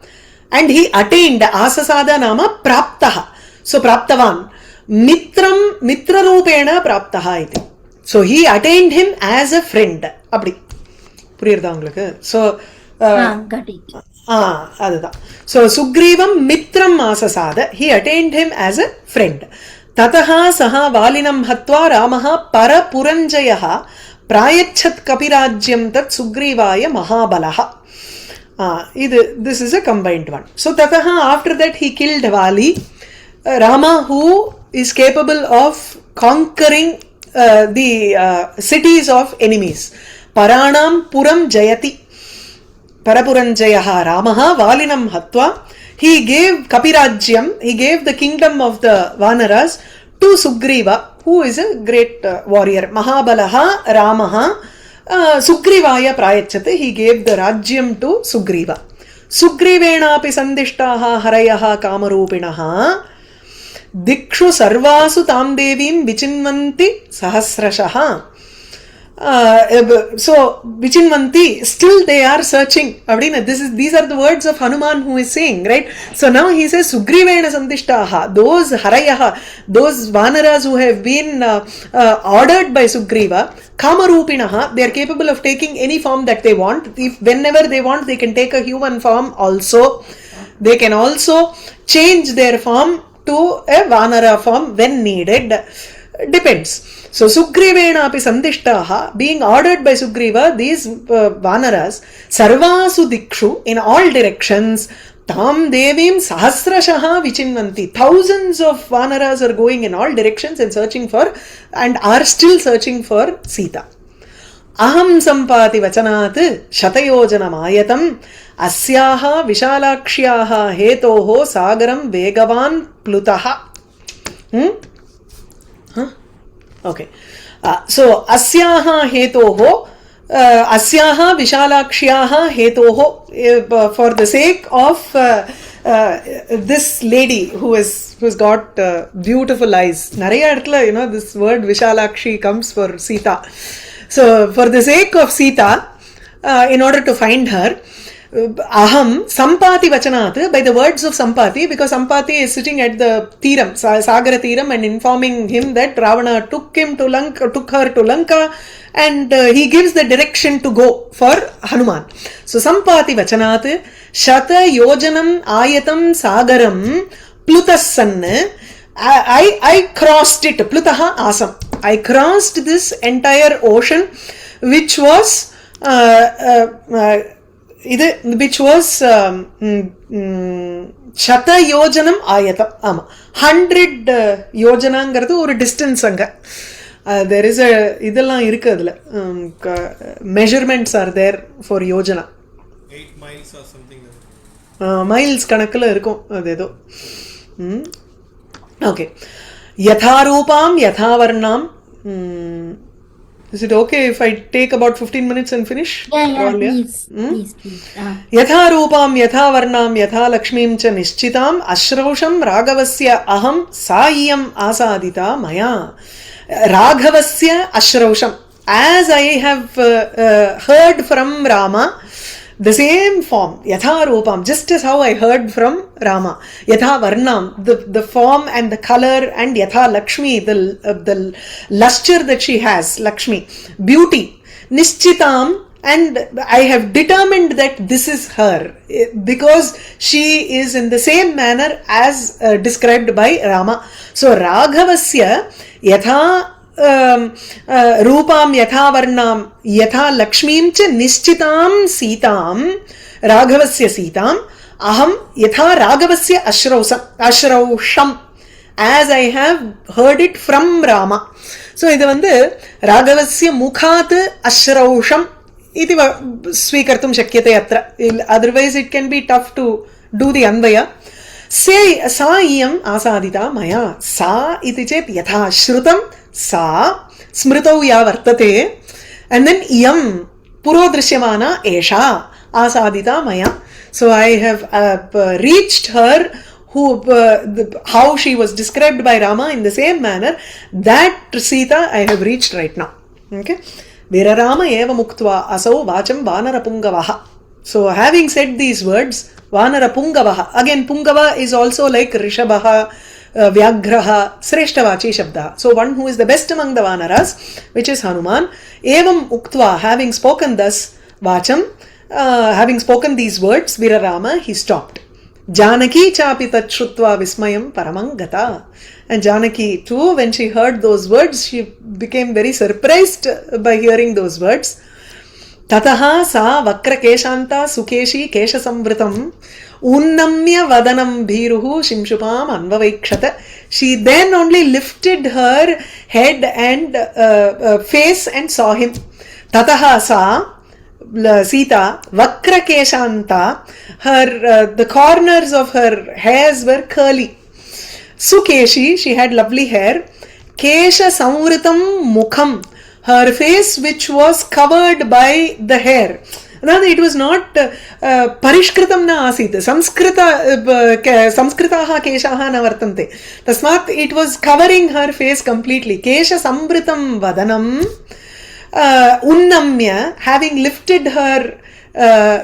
and he attained Asasada nama Praptaha. So Praptavan. Mitra Rupena Praptaha iti. So he attained him as a friend. Appadi. புரியுறதா உங்களுக்கு? So அதுதான். So Sugrivam Mitram Asasada, he attained him as a friend. Tataha saha valinam hatva Ramaha Parapuranjayaha Prayachat Kapirajyam tat Sugrivaya Mahabalaha. This is a combined one. So Tataha, after that he killed Vali, Rama, who is capable of conquering the cities of enemies. Paranam Puram Jayati. Parapuranjayaha Ramaha Valinam Hatva. He gave Kapirajyam, he gave the kingdom of the Vanaras to Sugriva, who is a great warrior. Mahabalaha Ramaha Sugrivaya Prayachate, he gave the Rajyam to Sugriva. Sugrivena api sandishtaha harayaha kamarupinaha dikshu sarvasu tam devim vichinvanti sahasrashaha. So vichinvanti, still they are searching. These are the words of Hanuman who is saying, right? So now he says Sugrivena sandishtaha, those harayaha, those vanaras who have been ordered by Sugriva, kamarupinaha, they are capable of taking any form that they want. Whenever they want, they can take a human form also. They can also change their form to a vanara form when needed. Depends. So Sugrivena api sandishtaha, being ordered by Sugriva, these vanaras, sarvasu dikshu, in all directions, tam devim sahasrashaha vichinvanti. Thousands of vanaras are going in all directions and searching for, and are still searching for Sita. Aham sampati vachanat shatayojana mayatam asyaha vishalakshyah hetoho sagaram vegavan plutaha. Okay. So asyaha hetoho, asyaha vishalakshyah hetoho, for the sake of this lady who's got beautiful eyes. Nariya idla, this word Vishalakshi comes for Sita. So for the sake of Sita, in order to find her, aham sampati vachanat, by the words of Sampati, because Sampati is sitting at the Tiram, Sagara Tiram, and informing him that Ravana took her to Lanka, and he gives the direction to go for Hanuman. So Sampati vachanat shata yojanam ayatam sagaram plutassan, I crossed it. Plutaha asam, I crossed this entire ocean, which was Shata Yojanam Ayatam. 100 Yojanangaradu or distance anga. There is a idella irukadla. Measurements are there for Yojana. 8 miles or something like that. Miles kanakala irukum adedo. Okay. Yatharupam Yathavarnam. Is it okay if I take about 15 minutes and finish? Yeah, please. Yatha Rupam Yatha Varnam Yatha Lakshmim cha Nishchitam Ashrausham Raghavasya Aham Saiyam Asadita Maya. Raghavasya Ashrausham. as I have heard from Rama, the same form, yatha rupam, just as how I heard from Rama, yatha varnam, the form and the color, and yatha Lakshmi, the luster that she has, Lakshmi, beauty, nishchitam, and I have determined that this is her because she is in the same manner as described by Rama. So Raghavasya yatha Rupam यथा वर्णाम यथा लक्ष्मीं च निश्चितां सीतां राघवस्य सीतां अहम यथा राघवस्य अश्रौषम as I have heard it from Rama. So இது வந்து राघवस्य मुखात् अश्रौषम इति स्वीकर्तुं शक्यते अत्र. Otherwise it can be tough to do the अन्वय. से सा इयम् आसादिता मया. सा इति चेत् यथा श्रुतं सा स्मृतौ या वर्तते, and then iyam puro drishyamana esha asadita maya. So I have reached her how she was described by Rama in the same manner. That Sita I have reached right now. Okay. Virarama eva muktva asau vacham vanara pungavaha. So having said these words, vanara pungavaha. Again, pungava is also like rishabhaha, Vyagraha, Sreshtavachi Shabda. So one who is the best among the Vanaras, which is Hanuman. Evam Uktva, having spoken thus, Vacham, having spoken these words, Virarama, he stopped. Janaki chapi tat shrutva vismayam paramang gata. And Janaki too, when she heard those words, she became very surprised by hearing those words. Tataha sa vakra keshanta sukeshi kesha samvritam unnamya vadanam bhiruhu shimshupam anvavaikshata. She then only lifted her head and face and saw him. Tataha sa Sita vakra keshanta, her the corners of her hairs were curly. Sukeshi, she had lovely hair. Kesha samvritam mukham, her face which was covered by the hair. Now it was not parishkritam na asit. Samskritaha keshaha na vartante. Tasmat, it was covering her face completely. Kesha samvritam vadanam unnamya, having lifted her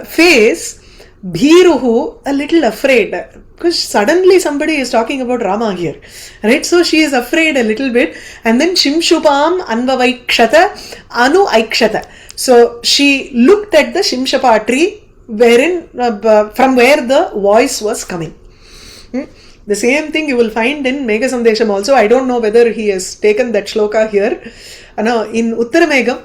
face, bhiruhu, a little afraid. Because suddenly somebody is talking about Rama here. Right? So she is afraid a little bit. And then Shimshupam anvavaikshata anu aikshata. So she looked at the Shimshapa tree wherein, from where the voice was coming. The same thing you will find in Megha Sandesham also. I don't know whether he has taken that shloka here. No, in Uttaramegam,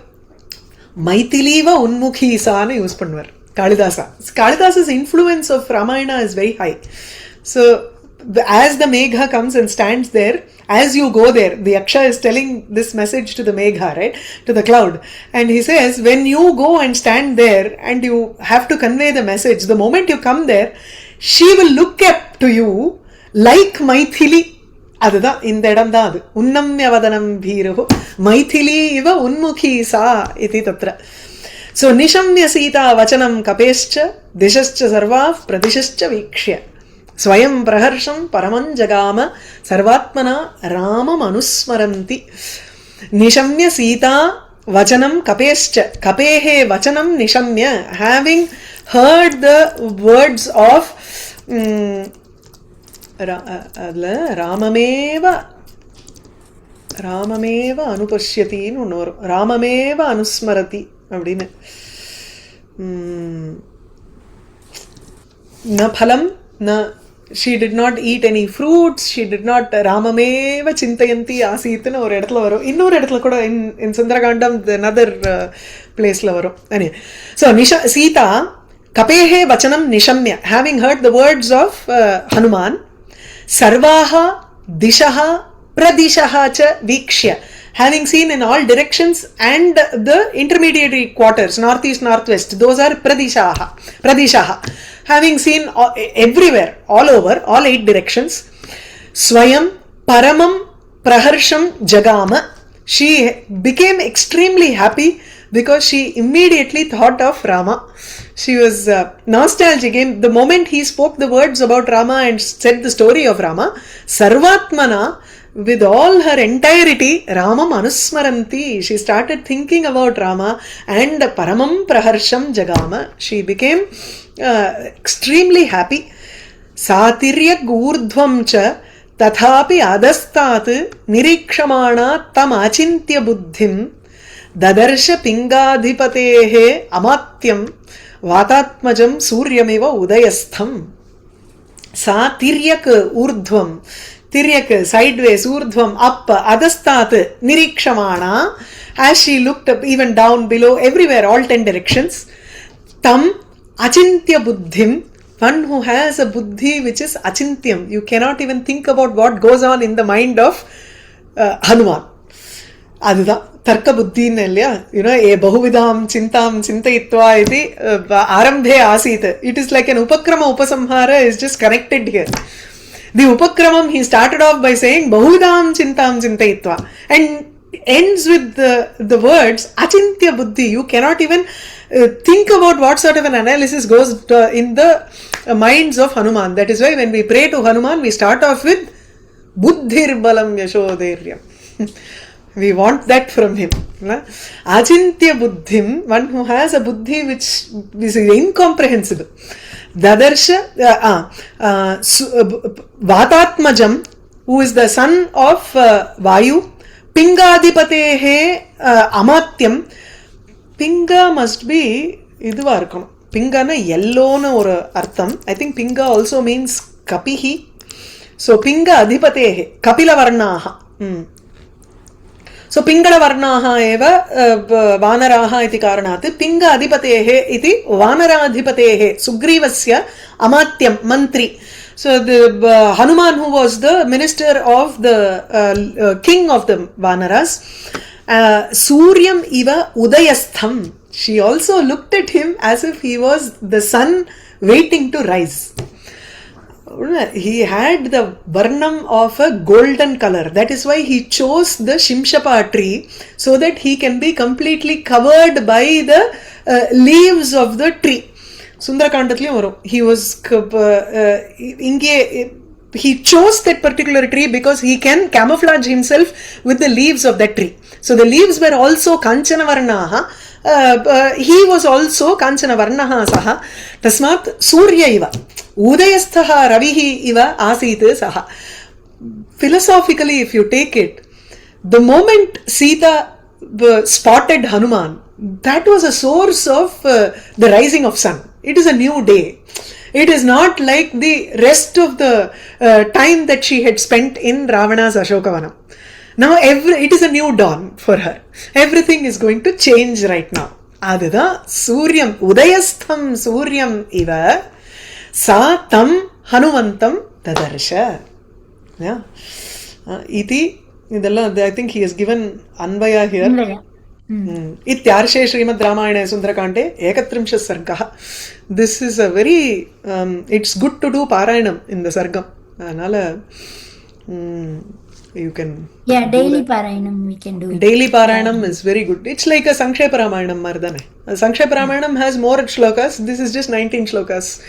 Maithiliva Unmukhi Sa use pannuvar. Kalidasa. Kalidasa's influence of Ramayana is very high. So, as the Megha comes and stands there, as you go there, the Yaksha is telling this message to the Megha, right? To the cloud. And he says, when you go and stand there and you have to convey the message, the moment you come there, she will look up to you like Maithili. Adada, in the idam da adu. Unnamya vadanam bhiruhu. Maithili iva unmukhi sa iti tatra. So, Nishamya Sita Vachanam Kapescha, Dishascha Sarva, Pradishascha Vikshya. Swayam Praharsham Paraman Jagama, Sarvatmana Rama Manusmaranti. Nishamya Sita Vachanam Kapescha. Kapehe Vachanam Nishamya. Having heard the words of Ramameva Anupashyati, Ramameva Anusmarati. அப்படின்னு na phalam na, she did not eat any fruits, she did not ramameva chintayanti asitnu ஒரு இடத்துல வரும். இன்னொரு இடத்துல கூட in Sundaragandam another place la varum. So Sita kapehe vachanam nishamya, having heard the words of Hanuman, sarvaha dishaha pradishaha cha vikshya, having seen in all directions and the intermediary quarters, northeast, northwest, those are pradishaha, having seen everywhere, all over, all 8 directions. Swayam paramam praharsham jagama, she became extremely happy because she immediately thought of Rama. She was nostalgic. The moment he spoke the words about Rama and said the story of Rama, Sarvatmana, with all her entirety, Ramam Anusmaranti. She started thinking about Rama and Paramam Praharsham Jagama. She became extremely happy. Satiryak urdhvam cha tathapi adastat nirikshamana tam achintya buddhim dadarsha pingadhipatehe amatyam vatatmajam suryamiva udayastham. Sa tiryak urdhvam, tiryak sideways, urdhvam up, adastat nirikshamana, as she looked up, even down below, everywhere, all 10 directions. Tam achintya buddhim, one who has a buddhi which is achintyam. You cannot even think about what goes on in the mind of Hanuman. அதுதான் தர்க்க புத்தின்னு இல்லையா, you know ஏ பகுவிதாம் சிந்தாம் சிந்தயித்வா இது ஆரம்பே ஆசீத். It is like an உபக்ரம உபசம்ஹார is just connected here. The உபக்ரமம் he started off by saying பகுவிதாம் சிந்தாம் சிந்தயித்வா and ends with the words achintya buddhi. You cannot even think about what sort of an analysis goes in the minds of Hanuman. That is why when we pray to Hanuman, we start off with buddhir balam yashodairyam. We want that from him. Achintya buddhim, one who has a buddhi which is incomprehensible. Dadarsha Vatatmajam, who is the son of Vayu. Pingadhipatehe Amatyam. Pinga must be இதுவா இருக்கணும். பிங்கானா எல்லோன்னு ஒரு அர்த்தம். I think Pinga also means Kapihi. So Pinga Adhipatehe, Kapila Varnaha. So Pingala Varnaha eva Vanaraha iti karanat Pinga Adhipatehe iti Vanaraadhipatehe Sugrivasya Amatyam Mantri. So the Hanuman, who was the minister of the king of the Vanaras, Suryam iva Udayastham. She also looked at him as if he was the sun waiting to rise. He had the varnam of a golden color. That is why he chose the Shimshapa tree, so that he can be completely covered by the leaves of the tree. Sundarakandhathilum varum. He was he chose that particular tree because he can camouflage himself with the leaves of that tree. So the leaves were also Kanchana Varnaha. He was also Kanchana Varnaha saha. Tasmat Surya iva Udayasthaha Ravihi iva Asit saha. Philosophically, if you take it, the moment Sita spotted Hanuman, that was a source of the rising of sun. It is a new day. It is not like the rest of the time that she had spent in Ravana's Ashokavanam. Now it is a new dawn for her. Everything is going to change right now. Adada Suryam Udayastham Suryam iva sa tam Hanumantam tadarsha. Yeah. Iti idella, I think he has given Anvaya here. Ityarche Srimad Ramayane Sundarakande Ekatrimsha Sargaha. This is a very it's good to do Parayanam in the Sargam. Anala you can daily Parayanam we can do it. Daily Parayanam is very good. It's like a Sankshepa Ramayanam Mardane. Sankshepa Ramayanam has more shlokas. This is just 19 shlokas.